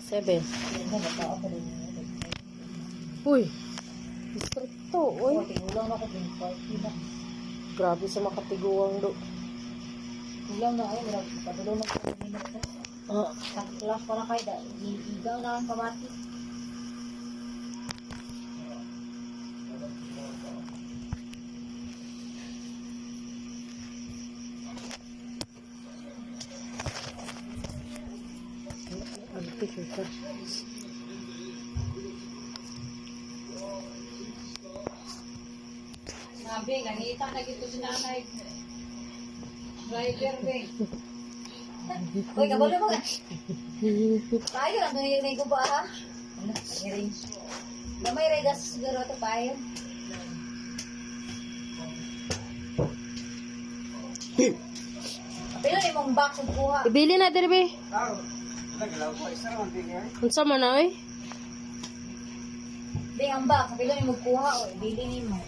7. Uy. Distrito, uy. Ulang na ko din. Grabe sa makatiguang do. Ulang na ay, wala. Padulong na ko din. Ah. Saklas pala kayo. Igaw na ang kamati. Ano picture ka? Sabi, ganita na gito si nanay. Driver, be. Uy, kabalo mo nga. Tayo lang kung yung ba, ha? Gamay regas siguro ito tayo. Pero ni mong box ang kuha. Ibili na diri be. Unsa man na oy? Be, ang box. Pero ni mong kuha, o. Bili ni mo.